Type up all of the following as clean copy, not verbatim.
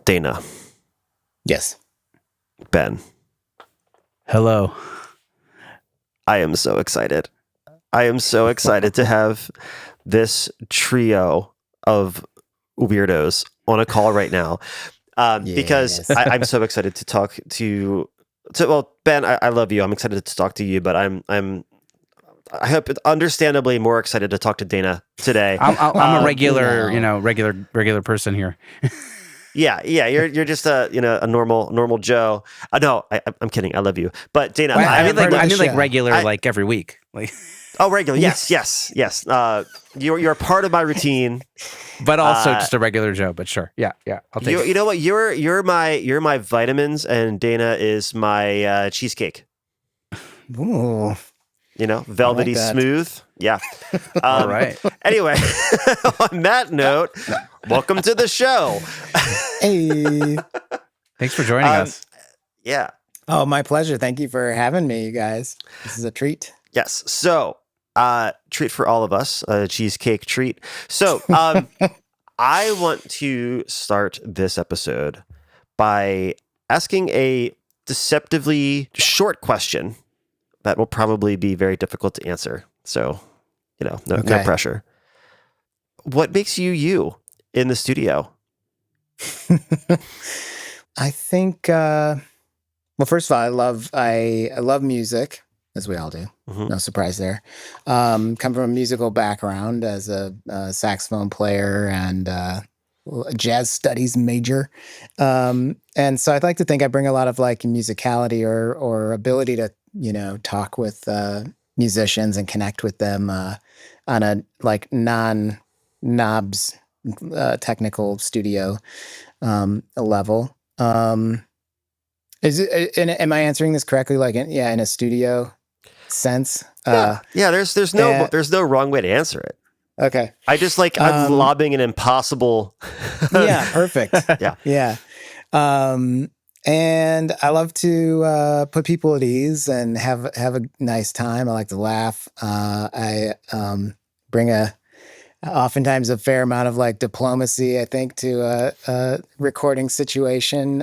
Dana. Yes. Ben. Hello. I am so excited. I am so excited to have this trio of weirdos on a call right now because Yes. I'm so excited to talk to well, Ben, I love you. I'm excited to talk to you, but I hope understandably more excited to talk to Dana today. I'm a regular, no. regular person here. Yeah. You're just a normal Joe. No, I'm kidding. I love you, but Dana, Well, I mean, part of the like show. regular, like every week. Like, oh, regular. Yes. You're a part of my routine, but also just a regular Joe. But sure, yeah. I'll take it. You know what? You're my vitamins, and Dana is my cheesecake. Ooh. Velvety that. smooth. Yeah. All right. Anyway, on that note, welcome to the show. Hey. Thanks for joining us. Yeah. Oh, my pleasure. Thank you for having me, you guys. This is a treat. Yes. So, treat for all of us, a cheesecake treat. So, I want to start this episode by asking a deceptively short question that will probably be very difficult to answer. So, no pressure. What makes you in the studio? I think, well, first of all, I love music, as we all do. Mm-hmm. No surprise there. Come from a musical background as a saxophone player and a jazz studies major. And so I'd like to think I bring a lot of like musicality or ability to, talk with musicians and connect with them on a like non-knobs technical studio level. Is it? Am I answering this correctly? Like, in a studio sense? Yeah. There's no wrong way to answer it. Okay. I just I'm lobbing an impossible. Yeah. Perfect. Yeah. Yeah. And I love to put people at ease and have a nice time. I like to laugh. I bring oftentimes a fair amount of like diplomacy, I think, to a recording situation.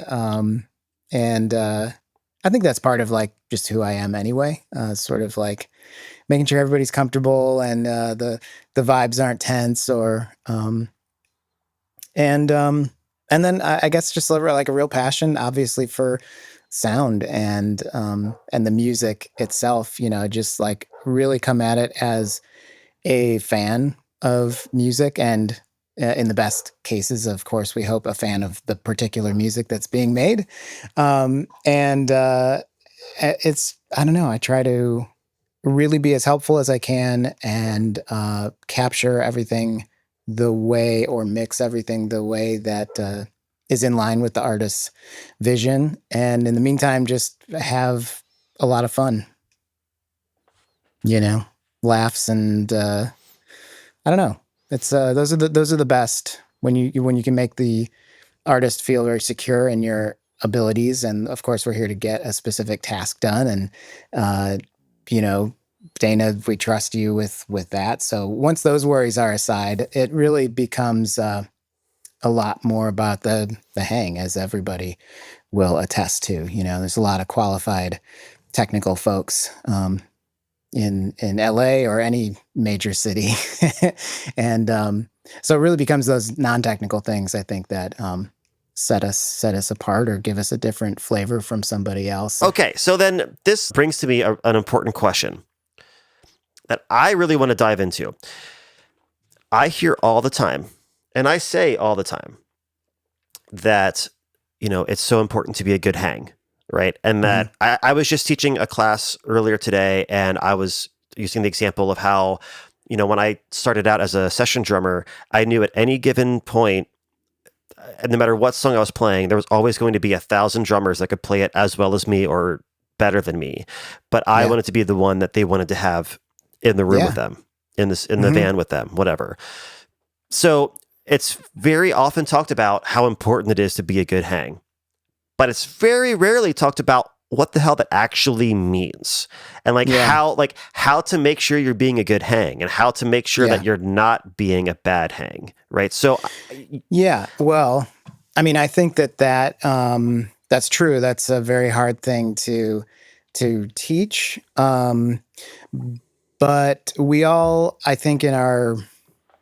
And I think that's part of like just who I am anyway. Sort of like making sure everybody's comfortable and the vibes aren't tense and then I guess just like a real passion, obviously, for sound and the music itself. Just like really come at it as a fan of music, and in the best cases, of course, we hope a fan of the particular music that's being made. It's I don't know. I try to really be as helpful as I can and capture everything the way, or mix everything the way that is in line with the artist's vision. And in the meantime, just have a lot of fun, laughs and I don't know. It's those are the best when you can make the artist feel very secure in your abilities. And of course, we're here to get a specific task done. And Dana, we trust you with that. So once those worries are aside, it really becomes a lot more about the hang, as everybody will attest to. There's a lot of qualified technical folks in LA or any major city. And so it really becomes those non-technical things, I think, that set us apart or give us a different flavor from somebody else. Okay, so then this brings to me an important question that I really want to dive into. I hear all the time, and I say all the time, that, it's so important to be a good hang, right? And that I was just teaching a class earlier today, and I was using the example of how, when I started out as a session drummer, I knew at any given point, and no matter what song I was playing, there was always going to be 1,000 drummers that could play it as well as me or better than me. But I wanted to be the one that they wanted to have in the room with them, in the van with them, whatever. So it's very often talked about how important it is to be a good hang, but it's very rarely talked about what the hell that actually means, and how to make sure you're being a good hang, and how to make sure that you're not being a bad hang, right? So well, I mean, I think that's true. That's a very hard thing to teach. But we all, I think, in our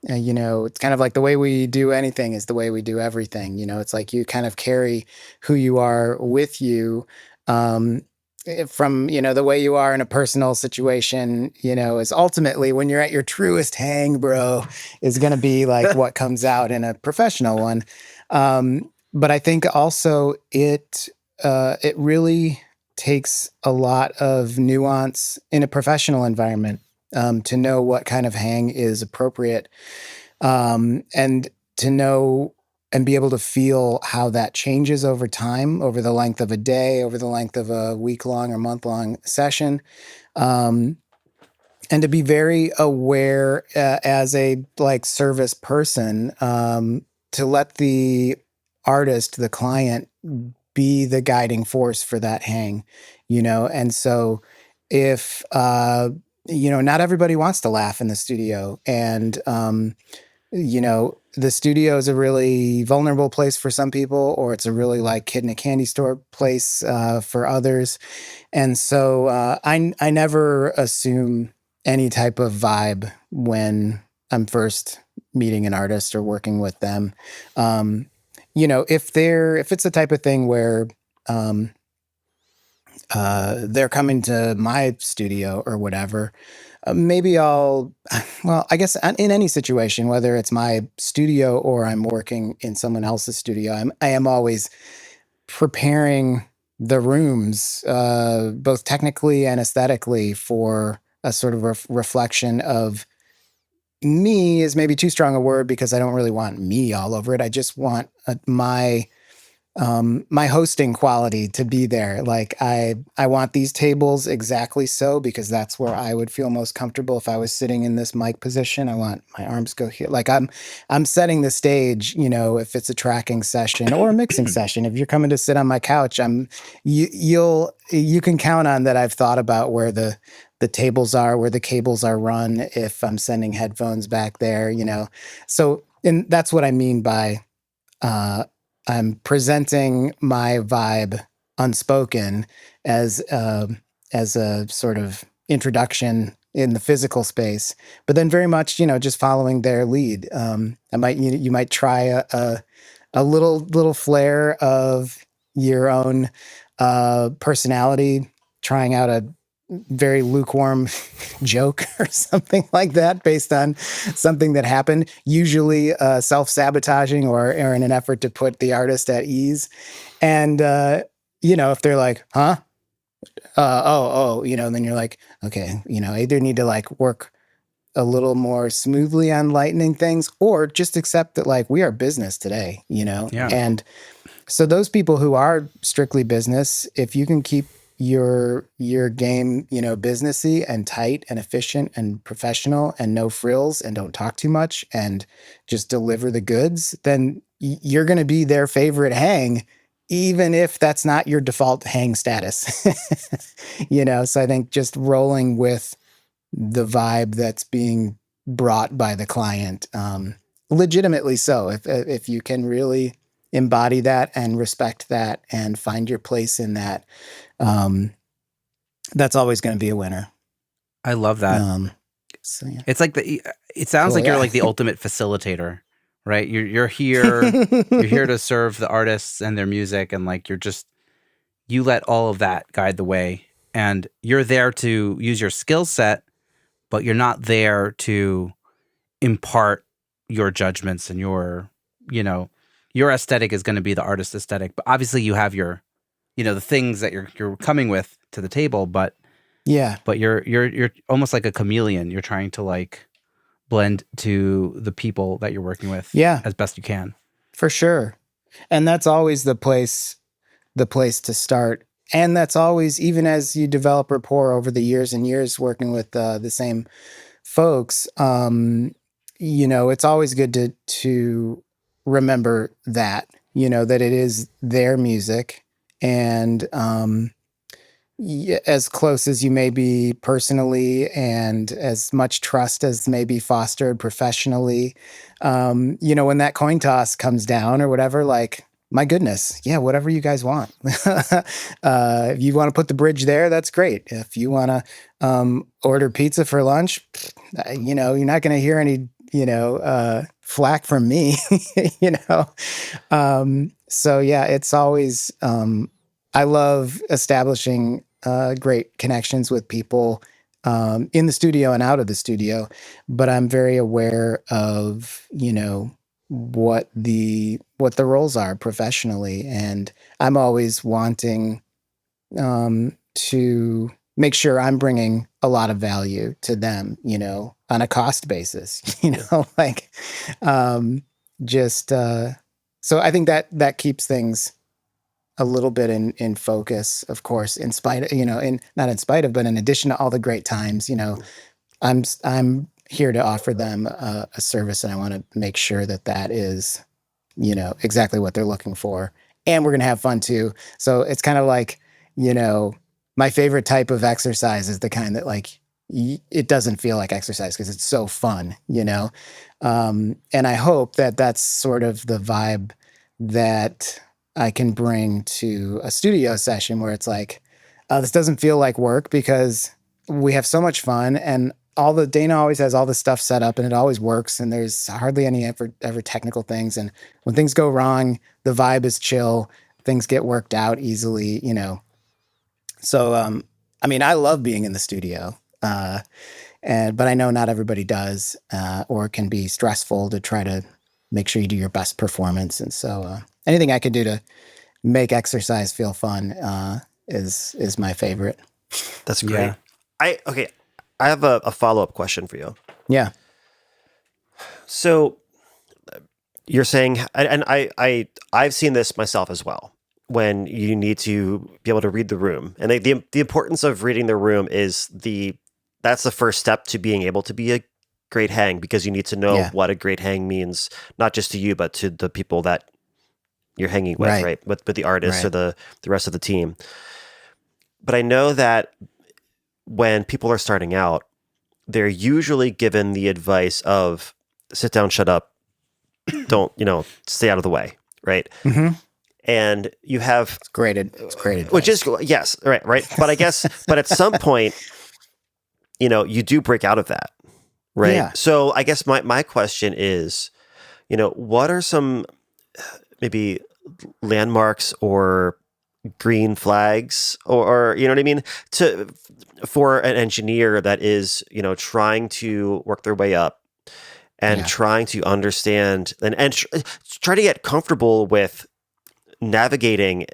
it's kind of like the way we do anything is the way we do everything. It's like you kind of carry who you are with you. From the way you are in a personal situation, is ultimately when you're at your truest hang, bro, is going to be like what comes out in a professional one. But I think also it really takes a lot of nuance in a professional environment to know what kind of hang is appropriate, and to know and be able to feel how that changes over time, over the length of a day, over the length of a week-long or month-long session. And to be very aware as a service person, to let the artist, the client, be the guiding force for that hang, And so if, not everybody wants to laugh in the studio, and, the studio is a really vulnerable place for some people, or it's a really like kid in a candy store place for others. And so I never assume any type of vibe when I'm first meeting an artist or working with them. If it's the type of thing where they're coming to my studio or whatever, maybe I guess in any situation, whether it's my studio or I'm working in someone else's studio, I am always preparing the rooms, both technically and aesthetically, for a sort of reflection of me is maybe too strong a word, because I don't really want me all over it. I just want my hosting quality to be there. Like I want these tables exactly so, because that's where I would feel most comfortable if I was sitting in this mic position. I want my arms go here. Like I'm setting the stage, if it's a tracking session or a mixing session. If you're coming to sit on my couch, you can count on that I've thought about where the tables are, where the cables are run, if I'm sending headphones back there, So, and that's what I mean by I'm presenting my vibe unspoken as a sort of introduction in the physical space, but then very much, just following their lead. You might try a little flair of your own personality, trying out a very lukewarm joke or something like that based on something that happened, usually self-sabotaging or in an effort to put the artist at ease. And, if they're like, huh? Then you're like, okay, either need to work a little more smoothly on lightening things, or just accept that we are business today, Yeah. And so those people who are strictly business, if you can keep your game, businessy and tight and efficient and professional and no frills and don't talk too much and just deliver the goods, then you're going to be their favorite hang, even if that's not your default hang status. So I think just rolling with the vibe that's being brought by the client, legitimately so. If you can really embody that and respect that and find your place in that, that's always going to be a winner. I love that. So, yeah. It's like it sounds like you're like the ultimate facilitator, right? You're here, you're here to serve the artists and their music, and you let all of that guide the way, and you're there to use your skill set, but you're not there to impart your judgments and your aesthetic is going to be the artist aesthetic. But obviously you have your, the things that you're coming with to the table, but yeah, but you're almost like a chameleon. You're trying to blend to the people that you're working with, as best you can. For sure. And that's always the place to start. And that's always, even as you develop rapport over the years and years working with the same folks, it's always good to remember that, that it is their music, and as close as you may be personally, and as much trust as may be fostered professionally, when that coin toss comes down or whatever, my goodness, yeah, whatever you guys want. If you want to put the bridge there, that's great. If you want to order pizza for lunch, you're not going to hear any, flack from me, So yeah, it's always, I love establishing great connections with people in the studio and out of the studio, but I'm very aware of, what the roles are professionally, and I'm always wanting to make sure I'm bringing a lot of value to them, on a cost basis, like just so I think that keeps things a little bit in focus, of course, in spite of, not in spite of, but in addition to all the great times, I'm here to offer them a service, and I want to make sure that is, exactly what they're looking for. And we're going to have fun too. So it's kind of like, my favorite type of exercise is the kind that like, it doesn't feel like exercise because it's so fun, and I hope that that's sort of the vibe that I can bring to a studio session where it's like, this doesn't feel like work because we have so much fun, and Dana always has all the stuff set up and it always works, and there's hardly any ever technical things. And when things go wrong, the vibe is chill. Things get worked out easily, So, I love being in the studio, but I know not everybody does, or it can be stressful to try to make sure you do your best performance. And so, anything I could do to make exercise feel fun is my favorite. That's great. Yeah. I have a follow-up question for you. Yeah. So you're saying, and I've seen this myself as well, when you need to be able to read the room. And the importance of reading the room that's the first step to being able to be a great hang, because you need to know what a great hang means, not just to you, but to the people that you're hanging with, right? With the artists or the rest of the team. But I know that when people are starting out, they're usually given the advice of sit down, shut up, don't, stay out of the way, right? Mm-hmm. And you have... It's great advice. Which is, yes, right. But I guess, but at some point, you do break out of that, right? Yeah. So I guess my question is, what are some maybe landmarks or green flags or you know what I mean, for an engineer that is, trying to work their way up and trying to understand and try to get comfortable with navigating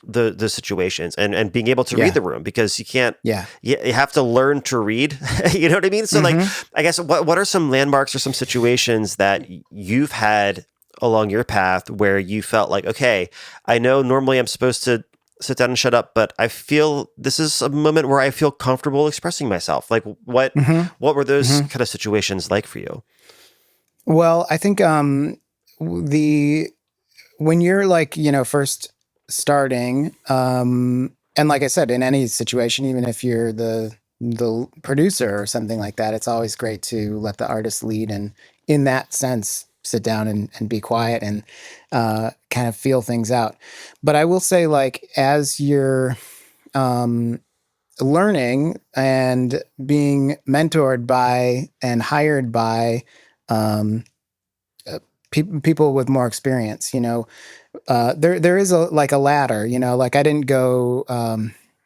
the situations and being able to read the room, because you can't, you have to learn to read, you know what I mean? So like, I guess what are some landmarks or some situations that you've had along your path where you felt like, okay, I know normally I'm supposed to sit down and shut up, but I feel this is a moment where I feel comfortable expressing myself. Like what were those kind of situations like for you? Well, I think when you're like, first starting, and like I said, in any situation, even if you're the producer or something like that, it's always great to let the artist lead, and in that sense, sit down and be quiet and kind of feel things out. But I will say, like, as you're learning and being mentored by and hired by people with more experience, there is a ladder, like I didn't go,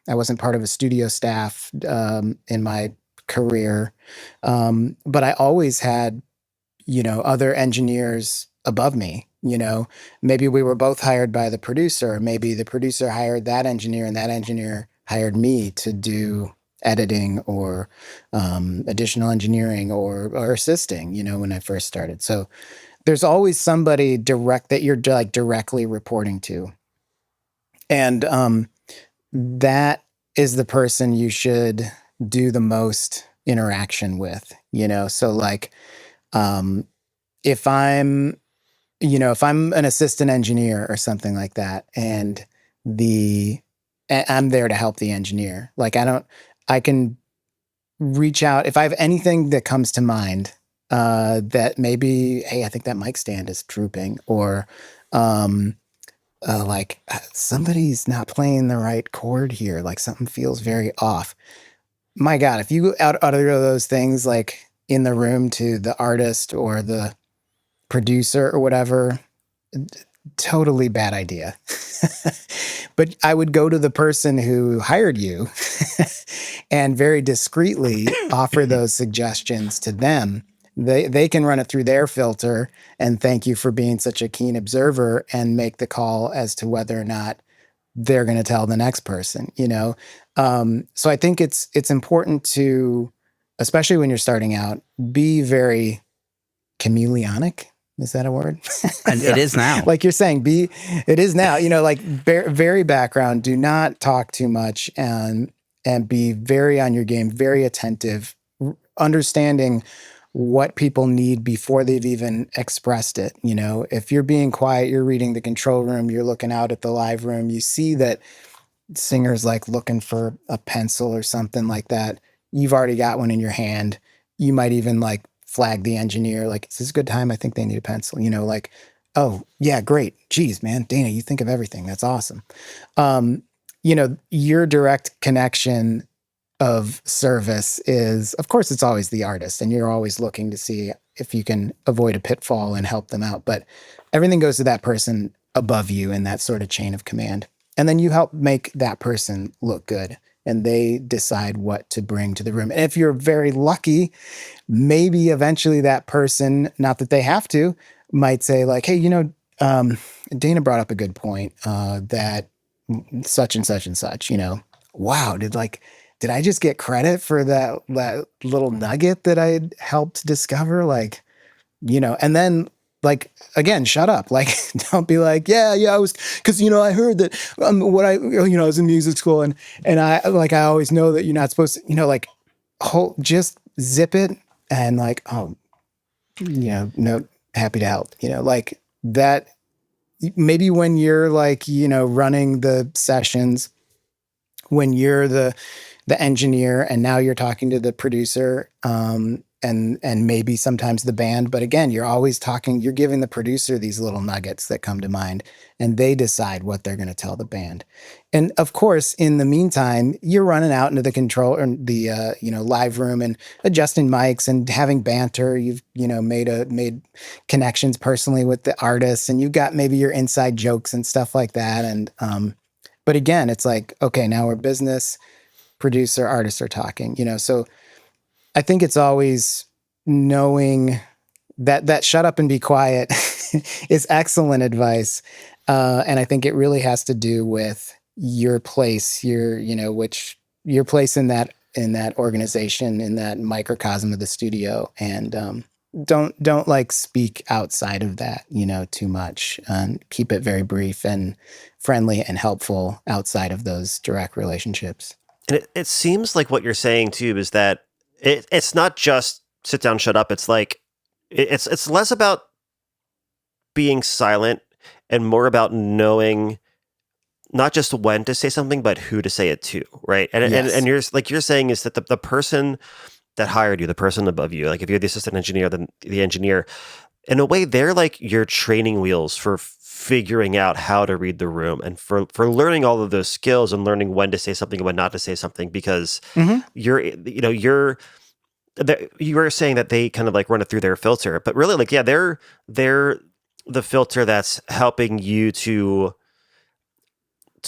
I wasn't part of a studio staff in my career, but I always had, other engineers above me. Maybe we were both hired by the producer. Maybe the producer hired that engineer and that engineer hired me to do editing or additional engineering or assisting, when I first started. So there's always somebody that you're like directly reporting to. And that is the person you should do the most interaction with, So like, if I'm an assistant engineer or something like that, and I'm there to help the engineer, like I can reach out if I have anything that comes to mind, that maybe, hey, I think that mic stand is drooping, or like somebody's not playing the right chord here. Like something feels very off. My God, if you utter those things like in the room to the artist or the producer or whatever, totally bad idea. But I would go to the person who hired you and very discreetly offer those suggestions to them. They can run it through their filter and thank you for being such a keen observer and make the call as to whether or not they're going to tell the next person, you know? So I think it's important to, especially when you're starting out, be very chameleonic. Is that a word? And it is now. Like you're saying, it is now, you know, like very background, do not talk too much and be very on your game, very attentive, understanding what people need before they've even expressed it. You know, if you're being quiet, you're reading the control room, you're looking out at the live room, you see that singer's like looking for a pencil or something like that. You've already got one in your hand. You might even like flag the engineer, like, is this a good time? I think they need a pencil, you know, like, oh yeah, great. Geez, man, Dana, you think of everything. That's awesome. You know, your direct connection of service is, of course, it's always the artist, and you're always looking to see if you can avoid a pitfall and help them out. But everything goes to that person above you in that sort of chain of command. And then you help make that person look good, and they decide what to bring to the room. And if you're very lucky, maybe eventually that person, not that they have to, might say like, hey, you know, Dana brought up a good point that such and such and such, you know, wow, did I just get credit for that little nugget that I helped discover? Like, you know, and then like, again, shut up. Like, don't be like, yeah, I was, cause you know, I heard that I was in music school and I always know that you're not supposed to, you know, like just zip it and like, oh, you know, no, happy to help, you know, like that. Maybe when you're like, you know, running the sessions, when you're the engineer and now you're talking to the producer, and maybe sometimes the band, but again, you're always talking, you're giving the producer these little nuggets that come to mind and they decide what they're going to tell the band. And of course, in the meantime, you're running out into the control or the, you know, live room and adjusting mics and having banter. You've, you know, made connections personally with the artists, and you've got maybe your inside jokes and stuff like that. And, but again, it's like, okay, now we're business, producer, artists are talking, you know, so I think it's always knowing that shut up and be quiet is excellent advice. And I think it really has to do with your place, your place in that organization, in that microcosm of the studio. And don't like speak outside of that, you know, too much, and keep it very brief and friendly and helpful outside of those direct relationships. And it seems like what you're saying too is that it's not just sit down, shut up. It's like it's less about being silent and more about knowing not just when to say something, but who to say it to, right? And Yes. and you're like you're saying is that the person that hired you, the person above you, like if you're the assistant engineer, then the engineer, in a way, they're like your training wheels for figuring out how to read the room and for learning all of those skills and learning when to say something and when not to say something, because you were saying that they kind of like run it through their filter, but really like, yeah, they're the filter that's helping you to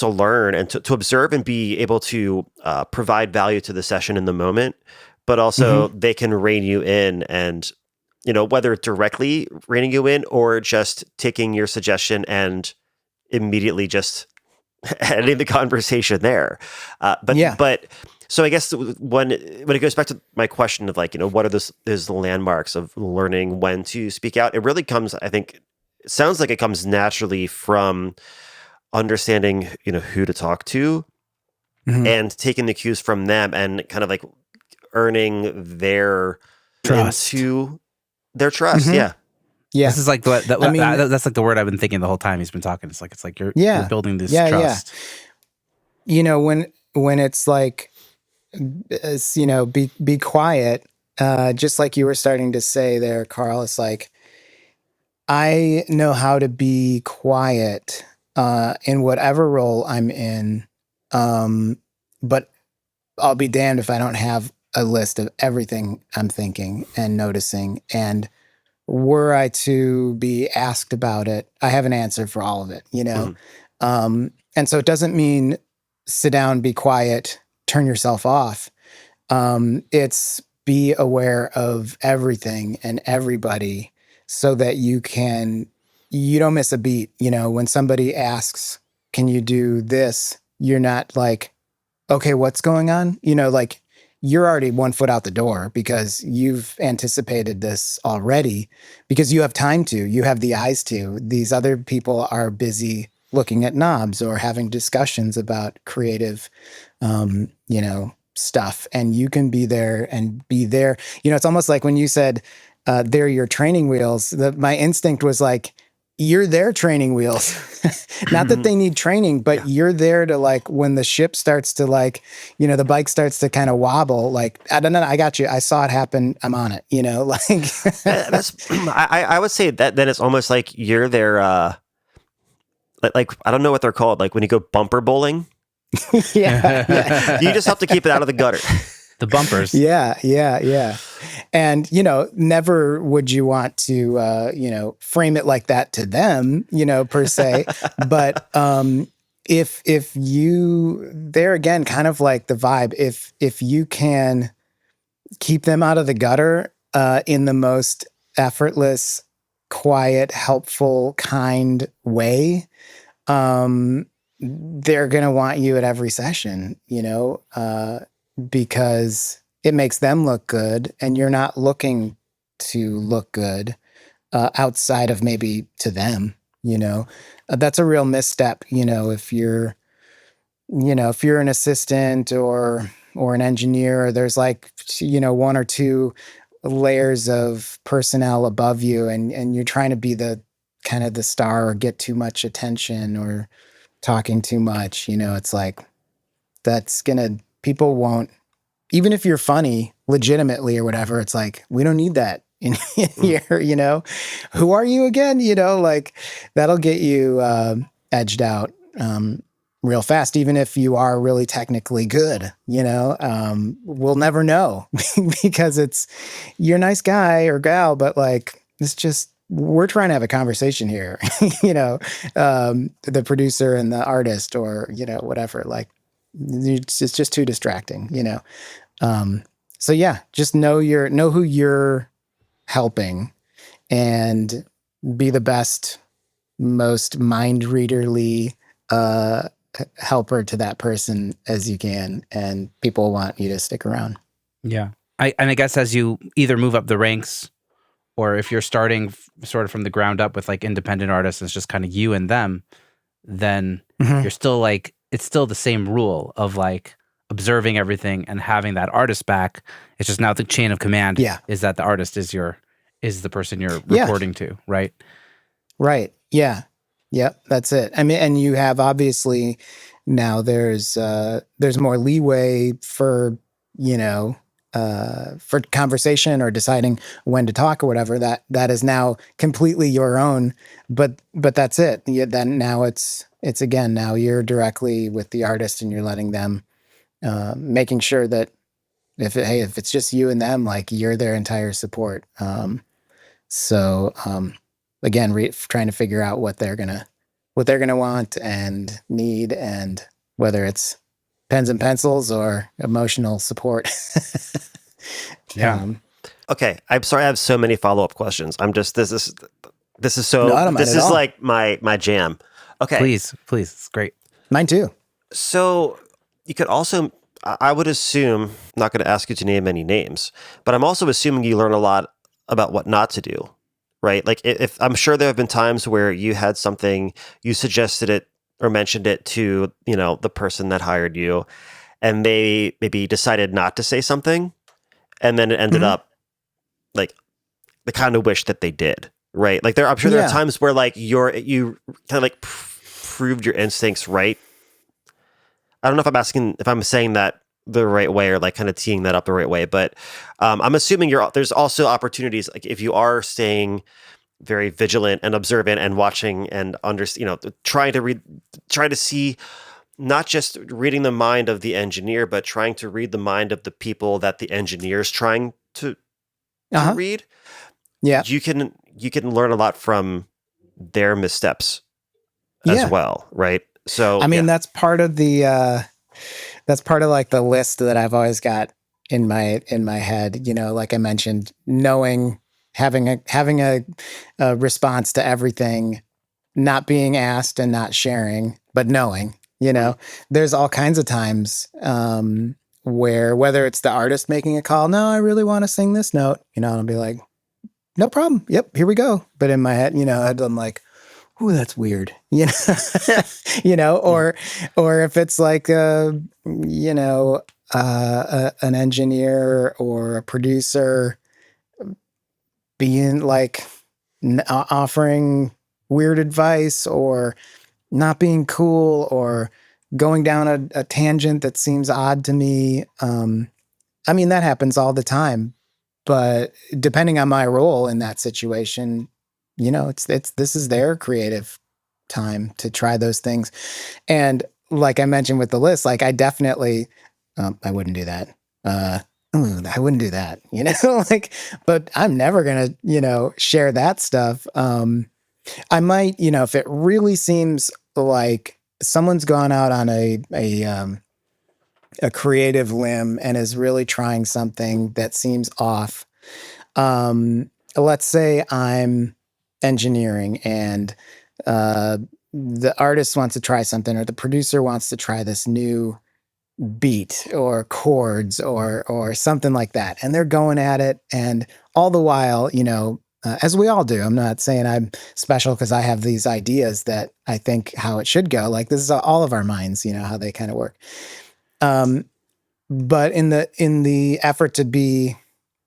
learn and to observe and be able to provide value to the session in the moment, but also they can rein you in, and you know, whether directly reining you in or just taking your suggestion and immediately just ending the conversation there. But so I guess when it goes back to my question of like, you know, what are the landmarks of learning when to speak out? It really comes, I think, it sounds like it comes naturally from understanding, you know, who to talk to and taking the cues from them and kind of like earning their Trust. Their trust. Yeah. This is like that's like the word I've been thinking the whole time he's been talking. It's like you're building this trust. Yeah. You know, when it's like, you know, be quiet. Just like you were starting to say there, Carl, it's like, I know how to be quiet in whatever role I'm in. But I'll be damned if I don't have a list of everything I'm thinking and noticing. And were I to be asked about it, I have an answer for all of it, you know? And so it doesn't mean sit down, be quiet, turn yourself off. It's be aware of everything and everybody so that you don't miss a beat. You know, when somebody asks, can you do this? You're not like, okay, what's going on? You know, like you're already 1 foot out the door because you've anticipated this already because you have time to, you have the eyes to. These other people are busy looking at knobs or having discussions about creative, you know, stuff. And you can be there and be there. You know, it's almost like when you said, they're your training wheels, my instinct was like, you're their training wheels. Not that they need training, but you're there to like, when the ship starts to like, you know, the bike starts to kind of wobble, like, I don't know, I got you. I saw it happen. I'm on it, you know, like. I would say that then it's almost like you're their, like, I don't know what they're called. Like when you go bumper bowling. Yeah. You just have to keep it out of the gutter. The bumpers. Yeah. And, you know, never would you want to, you know, frame it like that to them, you know, per se. But if you, there again, kind of like the vibe, if you can keep them out of the gutter in the most effortless, quiet, helpful, kind way, they're going to want you at every session, you know, because it makes them look good and you're not looking to look good outside of maybe to them, you know. That's a real misstep, you know, if you're an assistant or an engineer, there's like, you know, 1 or 2 layers of personnel above you and you're trying to be the kind of the star or get too much attention or talking too much, you know, it's like people won't, even if you're funny legitimately or whatever, it's like, we don't need that in here, you know, who are you again? You know, like that'll get you edged out real fast, even if you are really technically good, you know, we'll never know because you're a nice guy or gal, but like, it's just, we're trying to have a conversation here, you know, the producer and the artist or, you know, whatever, like it's just too distracting, you know? So yeah, just know who you're helping and be the best, most mind readerly, helper to that person as you can. And people want you to stick around. Yeah. I guess as you either move up the ranks or if you're starting sort of from the ground up with like independent artists, it's just kind of you and them, then you're still like, it's still the same rule of like observing everything and having that artist back. It's just now the chain of command is that the artist is the person you're reporting to, right? Right. Yeah. Yep. That's it. I mean, and you have obviously now there's more leeway for, you know, for conversation or deciding when to talk or whatever, that is now completely your own, but that's it. Then now it's again, now you're directly with the artist and you're letting them, making sure that if it's just you and them, like you're their entire support. Again, trying to figure out what they're gonna want and need, and whether it's pens and pencils or emotional support. Yeah. Okay. I'm sorry. I have so many follow-up questions. This is like my jam. Okay. Please. It's great. Mine too. So you could also, I would assume, not going to ask you to name any names, but I'm also assuming you learn a lot about what not to do, right? Like if I'm sure there have been times where you had something, you suggested it or mentioned it to, you know, the person that hired you, and they maybe decided not to say something, and then it ended up like the kind of wish that they did, right? Like I'm sure there are times where like you kind of like proved your instincts right. I don't know if I'm saying that the right way or like kind of teeing that up the right way, but I'm assuming there's also opportunities, like if you are staying very vigilant and observant and watching and trying to see, not just reading the mind of the engineer, but trying to read the mind of the people that the engineer's trying to read. Yeah. You can learn a lot from their missteps as well, right? So I mean, that's part of like the list that I've always got in my head, like I mentioned, having a response to everything, not being asked and not sharing, but knowing, there's all kinds of times where, whether it's the artist making a call, no, I really want to sing this note, I'll be like, no problem. Yep. Here we go. But in my head, I'm like, ooh, that's weird. Or if it's like, an engineer or a producer being like offering weird advice or not being cool or going down a tangent that seems odd to me. I mean, that happens all the time, but depending on my role in that situation, this is their creative time to try those things. And like I mentioned with the list, like I definitely, I wouldn't do that. I wouldn't do that, like, but I'm never going to, share that stuff. I might, if it really seems like someone's gone out on a creative limb and is really trying something that seems off. Let's say I'm engineering and the artist wants to try something, or the producer wants to try this new beat or chords or something like that, and they're going at it, and all the while, as we all do. I'm not saying I'm special because I have these ideas that I think how it should go. Like, this is all of our minds, how they kind of work. But in the effort to be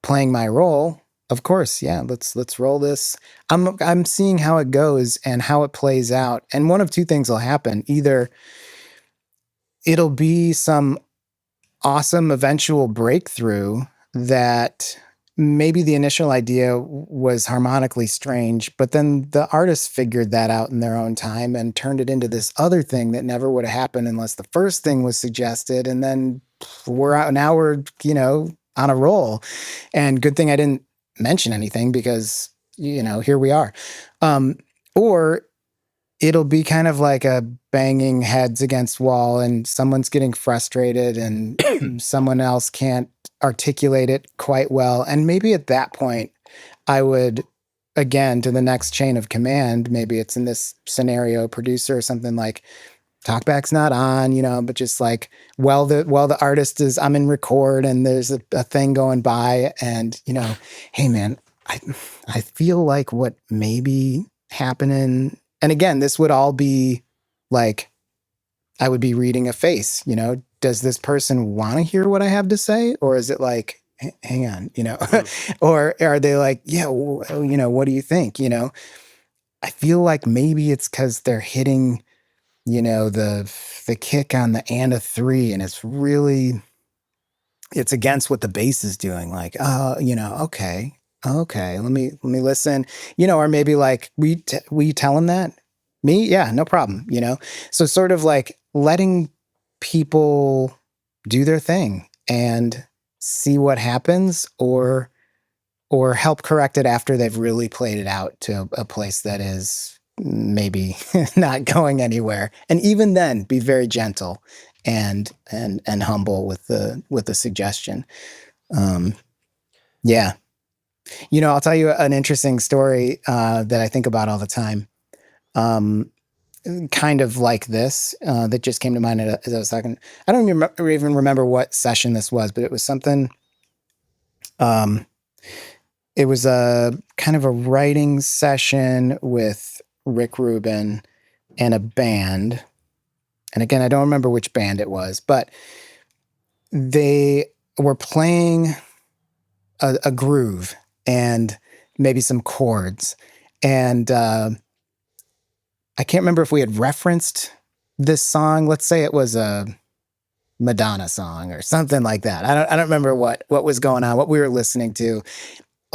playing my role, of course, yeah, let's roll this. I'm seeing how it goes and how it plays out. And one of two things will happen. Either it'll be some awesome eventual breakthrough that maybe the initial idea was harmonically strange, but then the artist figured that out in their own time and turned it into this other thing that never would have happened unless the first thing was suggested. And then we're out, now we're, on a roll. And good thing I didn't mention anything because, here we are. Or it'll be kind of like a banging heads against wall and someone's getting frustrated and someone else can't articulate it quite well. And maybe at that point, I would, again, to the next chain of command, maybe it's in this scenario, producer or something, like, talkback's not on, but just like, the artist is, I'm in record and there's a thing going by and, hey man, I feel like what may be happening. And again, this would all be like, I would be reading a face, does this person want to hear what I have to say? Or is it like, hang on, or are they like, yeah, what do you think? I feel like maybe it's because they're hitting, the kick on the and a 3 and it's against what the bass is doing. Like, okay, let me listen, or maybe like, we tell them that? Me? Yeah, no problem, So sort of like letting people do their thing and see what happens, or help correct it after they've really played it out to a place that is maybe not going anywhere. And even then be very gentle and humble with the suggestion. Yeah. I'll tell you an interesting story that I think about all the time. Kind of like this, that just came to mind as I was talking. I don't even remember what session this was, but it was something, it was a kind of a writing session with Rick Rubin and a band. And again, I don't remember which band it was, but they were playing a groove and maybe some chords. And I can't remember if we had referenced this song. Let's say it was a Madonna song or something like that. I don't remember what was going on, what we were listening to.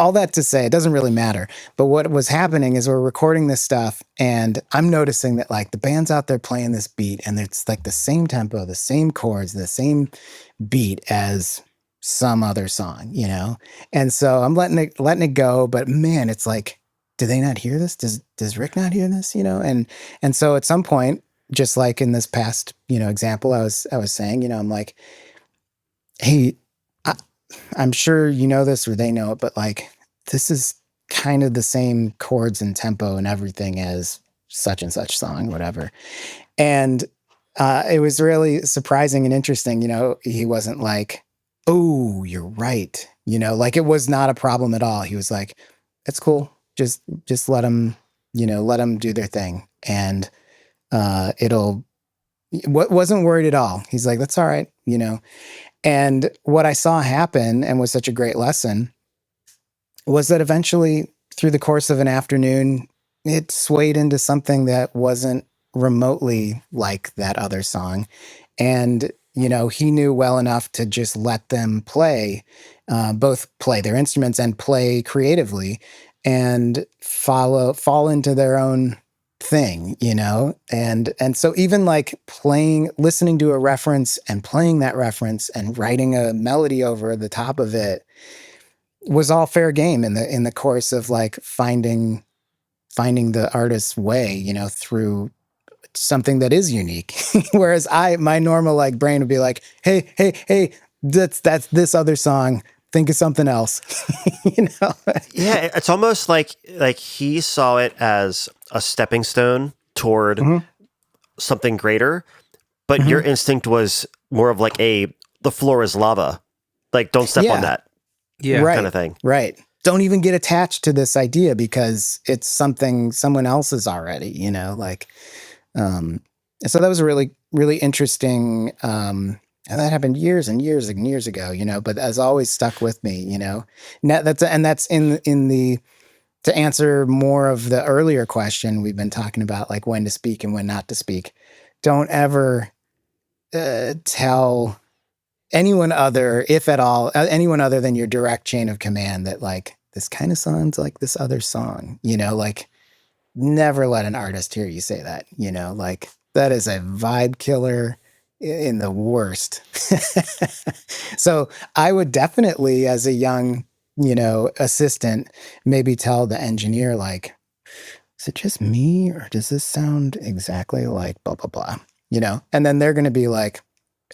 all that to say, it doesn't really matter. But what was happening is we're recording this stuff, and I'm noticing that like the band's out there playing this beat, and it's like the same tempo, the same chords, the same beat as some other song, you know? And so I'm letting it go, but man, it's like, do they not hear this? Does Rick not hear this? You know? And so at some point, just like in this past, you know, example I was saying, you know, I'm like, hey, I'm sure you know this or they know it, but like, this is kind of the same chords and tempo and everything as such and such song, whatever. And it was really surprising and interesting. You know, he wasn't like, oh, you're right. You know, like it was not a problem at all. He was like, it's cool. Just let them, you know, let them do their thing. And wasn't worried at all. He's like, that's all right. You know? And what I saw happen, and was such a great lesson, was that eventually through the course of an afternoon, it swayed into something that wasn't remotely like that other song. And, you know, he knew well enough to just let them play, both play their instruments and play creatively, and fall into their own thing, you know? And so even like listening to a reference and playing that reference and writing a melody over the top of it was all fair game in the course of like finding the artist's way, you know, through something that is unique. Whereas my normal like brain would be like, hey, that's this other song. Think of something else. You know? Yeah, it's almost like he saw it as a stepping stone toward something greater, but your instinct was more of like the floor is lava. Like, don't step on that. Yeah. Right, kind of thing. Right. Don't even get attached to this idea because it's something someone else is already, you know, like, so that was a really, really interesting, and that happened years and years and years ago, you know, but has always stuck with me, you know. That's in the to answer more of the earlier question we've been talking about, like when to speak and when not to speak. Don't ever tell anyone other, if at all, anyone other than your direct chain of command that like this kind of sounds like this other song, you know, like never let an artist hear you say that, you know, like that is a vibe killer in the worst. So I would definitely, as a young, you know, assistant, maybe tell the engineer, like, is it just me or does this sound exactly like blah, blah, blah, you know? And then they're going to be like,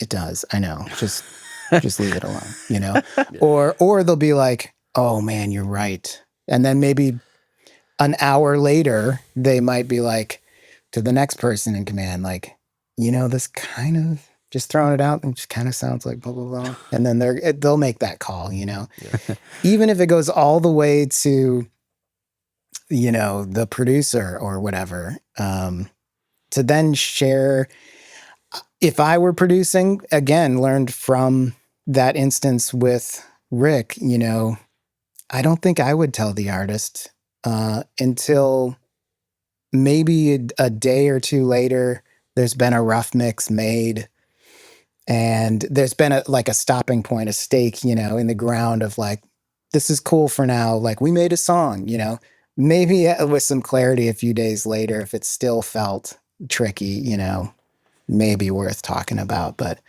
it does. I know. Just leave it alone, you know? Or they'll be like, oh man, you're right. And then maybe an hour later, they might be like to the next person in command, like, you know, this kind of, just throwing it out and just kind of sounds like blah, blah, blah. And then they'll make that call, you know? Yeah. Even if it goes all the way to, you know, the producer or whatever, to then share. If I were producing, again, learned from that instance with Rick, you know, I don't think I would tell the artist until maybe a day or two later. There's been a rough mix made, and there's been a stopping point, a stake, you know, in the ground of like, this is cool for now. Like, we made a song, you know, maybe with some clarity a few days later, if it still felt tricky, you know, maybe worth talking about. But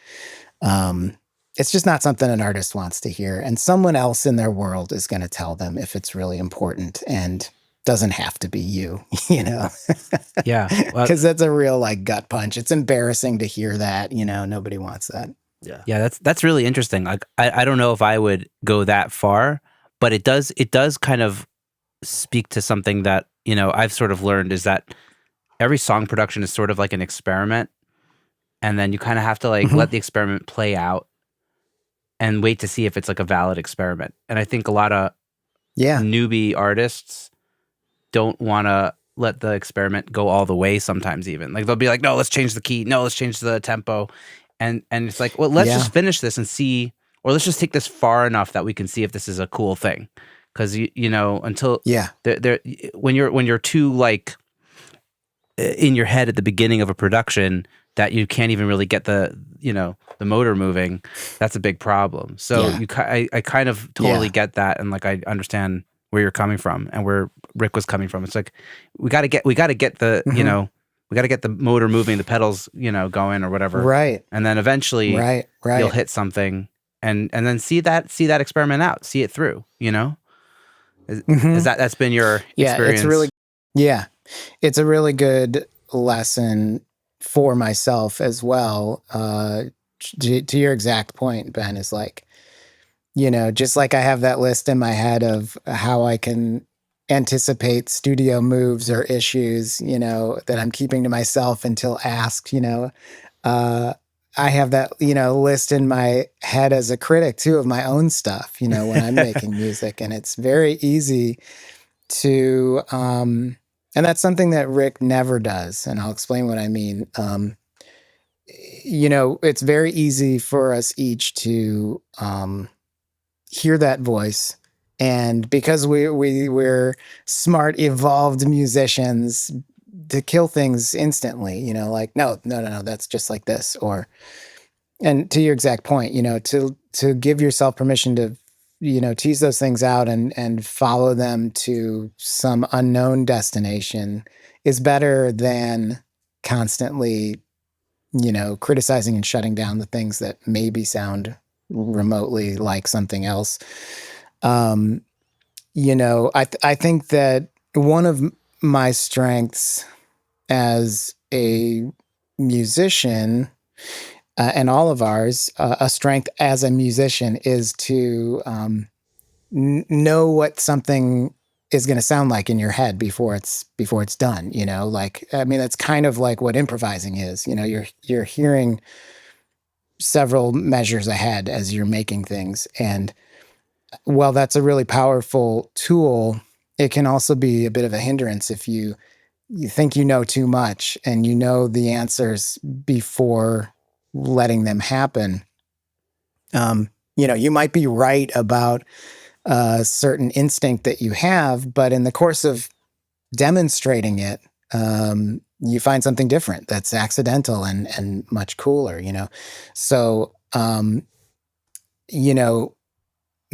it's just not something an artist wants to hear. And someone else in their world is going to tell them if it's really important, and doesn't have to be you, you know? Yeah. Because that's a real like gut punch. It's embarrassing to hear that, you know, nobody wants that. Yeah. Yeah. That's really interesting. Like, I don't know if I would go that far, but it does kind of speak to something that, you know, I've sort of learned, is that every song production is sort of like an experiment. And then you kind of have to like let the experiment play out and wait to see if it's like a valid experiment. And I think a lot of newbie artists don't want to let the experiment go all the way sometimes. Even like they'll be like, no, let's change the key. No, let's change the tempo. And it's like, well, let's just finish this and see, or let's just take this far enough that we can see if this is a cool thing. Cause you know, until when you're too like, in your head at the beginning of a production that you can't even really get the motor moving, that's a big problem. So I kind of totally get that, and like I understand where you're coming from and where Rick was coming from. It's like we got to get the we got to get the motor moving, the pedals going or whatever, right? And then eventually you'll hit something and then see that experiment out, see it through. Is that's been your experience? It's a really good lesson for myself as well. To your exact point, Ben, is like, just like I have that list in my head of how I can anticipate studio moves or issues, that I'm keeping to myself until asked, I have that, list in my head as a critic too of my own stuff, when I'm making music. And it's very easy to, and that's something that Rick never does. And I'll explain what I mean. It's very easy for us each to hear that voice. And because we're smart, evolved musicians, to kill things instantly, like, no, that's just like this. And to your exact point, to give yourself permission to, tease those things out and follow them to some unknown destination is better than constantly, criticizing and shutting down the things that maybe sound remotely like something else. I think that one of my strengths as a musician, and all of ours, a strength as a musician is to know what something is going to sound like in your head before it's done. That's kind of like what improvising is. You're hearing several measures ahead as you're making things, and while that's a really powerful tool, it can also be a bit of a hindrance if you think you know too much and you know the answers before letting them happen. You might be right about a certain instinct that you have, but in the course of demonstrating it, you find something different that's accidental and much cooler, So,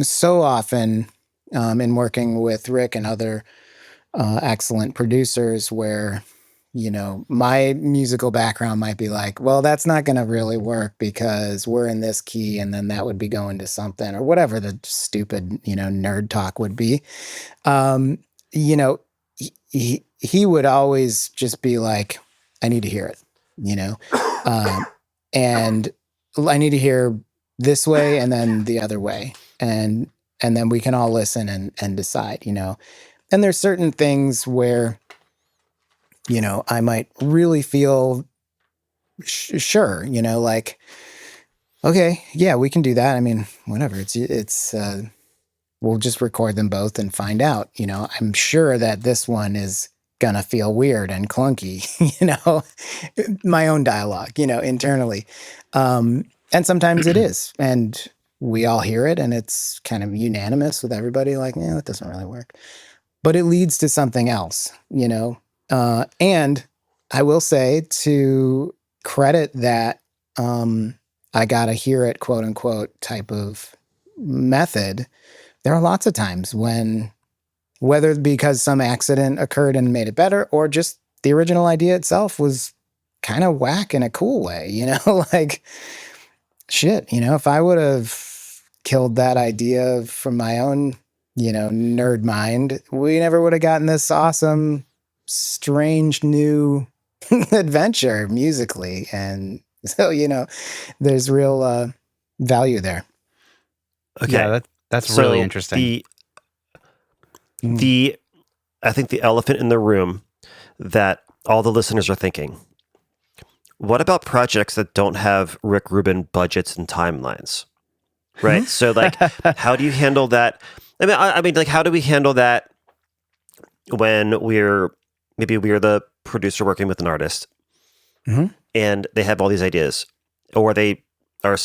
so often in working with Rick and other excellent producers where, my musical background might be like, well, that's not going to really work because we're in this key and then that would be going to something or whatever the stupid, nerd talk would be. He would always just be like, I need to hear it, and I need to hear this way and then the other way. And then we can all listen and decide, And there's certain things where, I might really feel sure, like, okay, yeah, we can do that. I mean, whatever. It's we'll just record them both and find out. I'm sure that this one is gonna feel weird and clunky, my own dialogue, internally. And sometimes it is. And we all hear it and it's kind of unanimous with everybody, like, yeah, that doesn't really work. But it leads to something else, and I will say, to credit that I gotta hear it, quote unquote, type of method, there are lots of times when, whether because some accident occurred and made it better, or just the original idea itself was kind of whack in a cool way, like, shit, if I would have killed that idea from my own, nerd mind, we never would have gotten this awesome, strange new adventure musically. And so, there's real value there. Okay. Yeah, that's really interesting. I think the elephant in the room that all the listeners are thinking, what about projects that don't have Rick Rubin budgets and timelines? Right. So like, how do you handle that? I mean, like, how do we handle that when we're the producer working with an artist, and they have all these ideas, or they are,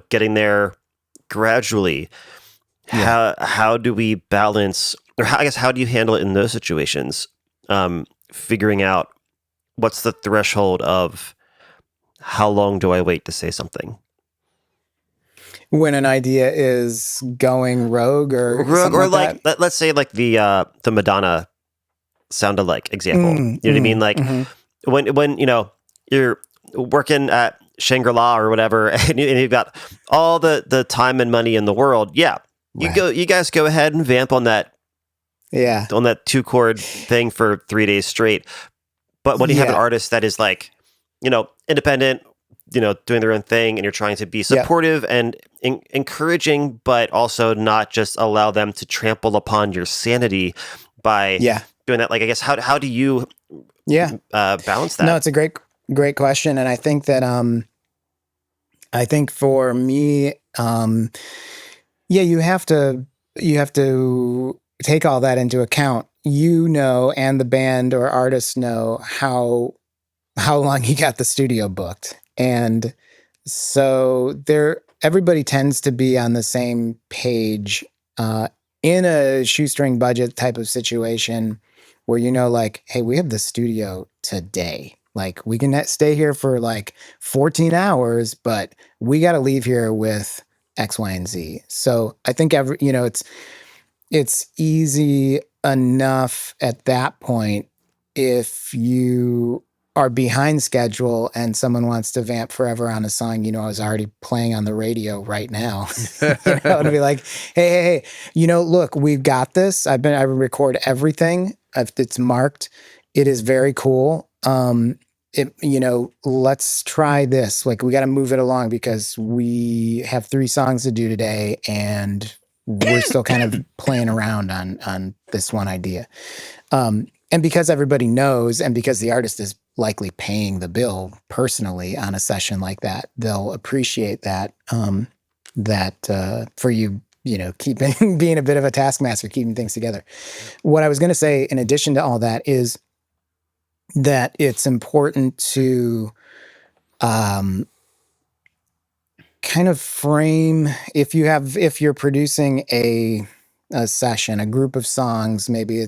getting there gradually? Yeah. How do we balance, or how do you handle it in those situations? Figuring out what's the threshold of how long do I wait to say something? When an idea is going rogue or something Or like that? let's say like the Madonna sound alike example. You know what I mean? Like when you're working at Shangri-La or whatever, and you've got all the time and money in the world. Yeah, you guys go ahead and vamp on that. Yeah, on that 2-chord thing for 3 days straight. But when you have an artist that is like, independent, doing their own thing, and you're trying to be supportive and encouraging, but also not just allow them to trample upon your sanity by doing that. Like, I guess, how do you balance that? No, it's a great question. And I think that, I think for me, you have to take all that into account, and the band or artist know how long you got the studio booked. And so everybody tends to be on the same page, in a shoestring budget type of situation where, like, hey, we have the studio today. Like, we can stay here for like 14 hours, but we got to leave here with X, Y, and Z. So I think it's easy enough at that point if you are behind schedule and someone wants to vamp forever on a song, I was already playing on the radio right now, to be like, hey, look, we've got this. I record everything. It's marked. It is very cool. Let's try this. Like, we got to move it along because we have 3 songs to do today and we're still kind of playing around on this one idea. And because everybody knows, and because the artist is likely paying the bill personally on a session like that, they'll appreciate that, for you, keeping, being a bit of a taskmaster, keeping things together. What I was going to say, in addition to all that, is that it's important to, kind of frame, if you're producing a session, a group of songs, maybe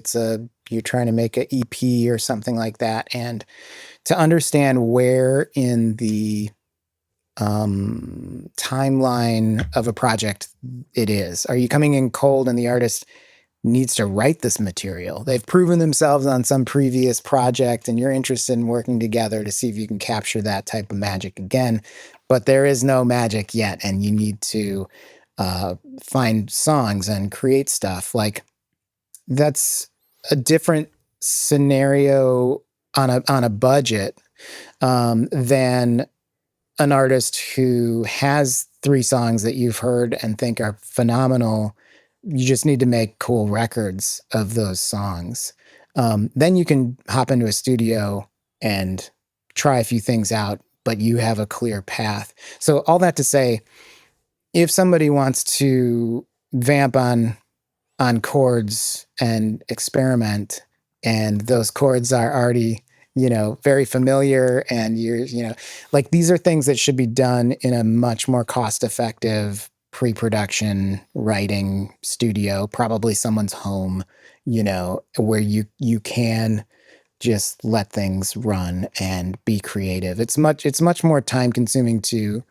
you're trying to make an EP or something like that, and to understand where in the timeline of a project it is. Are you coming in cold and the artist needs to write this material? They've proven themselves on some previous project and you're interested in working together to see if you can capture that type of magic again, but there is no magic yet and you need to find songs and create stuff. Like, that's a different scenario on a budget than an artist who has 3 songs that you've heard and think are phenomenal. You just need to make cool records of those songs. Then you can hop into a studio and try a few things out, but you have a clear path. So all that to say, if somebody wants to vamp on chords and experiment, and those chords are already, very familiar, and like, these are things that should be done in a much more cost-effective pre-production writing studio, probably someone's home, where you can just let things run and be creative. It's much more time consuming to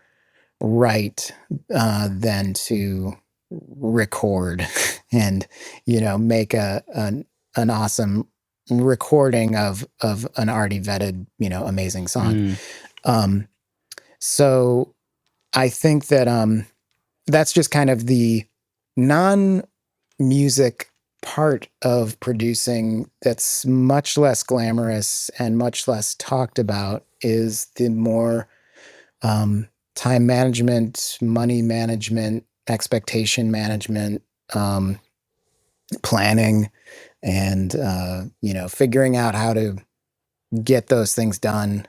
write than to record and make an awesome recording of an already vetted amazing song. So I think that that's just kind of the non-music part of producing that's much less glamorous and much less talked about, is the more time management, money management, expectation management, planning, and figuring out how to get those things done.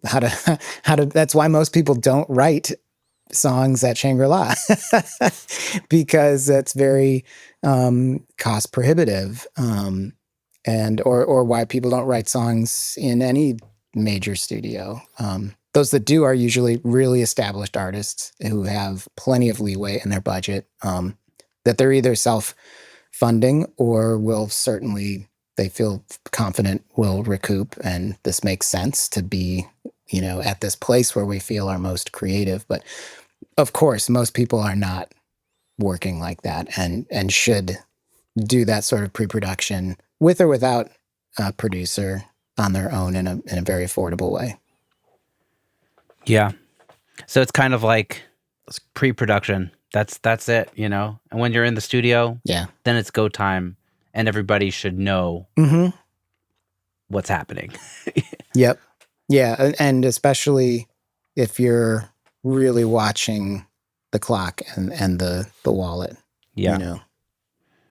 How to that's why most people don't write songs at Shangri-La because that's very cost prohibitive, and or why people don't write songs in any major studio. Those that do are usually really established artists who have plenty of leeway in their budget, that they're either self-funding or will certainly they feel confident will recoup, and this makes sense to be, at this place where we feel our most creative. But of course, most people are not working like that, and should do that sort of pre-production with or without a producer on their own in a very affordable way. Yeah. So it's kind of like pre-production. That's it, And when you're in the studio, then it's go time, and everybody should know what's happening. Yep. Yeah, and especially if you're really watching the clock and the wallet. Yeah.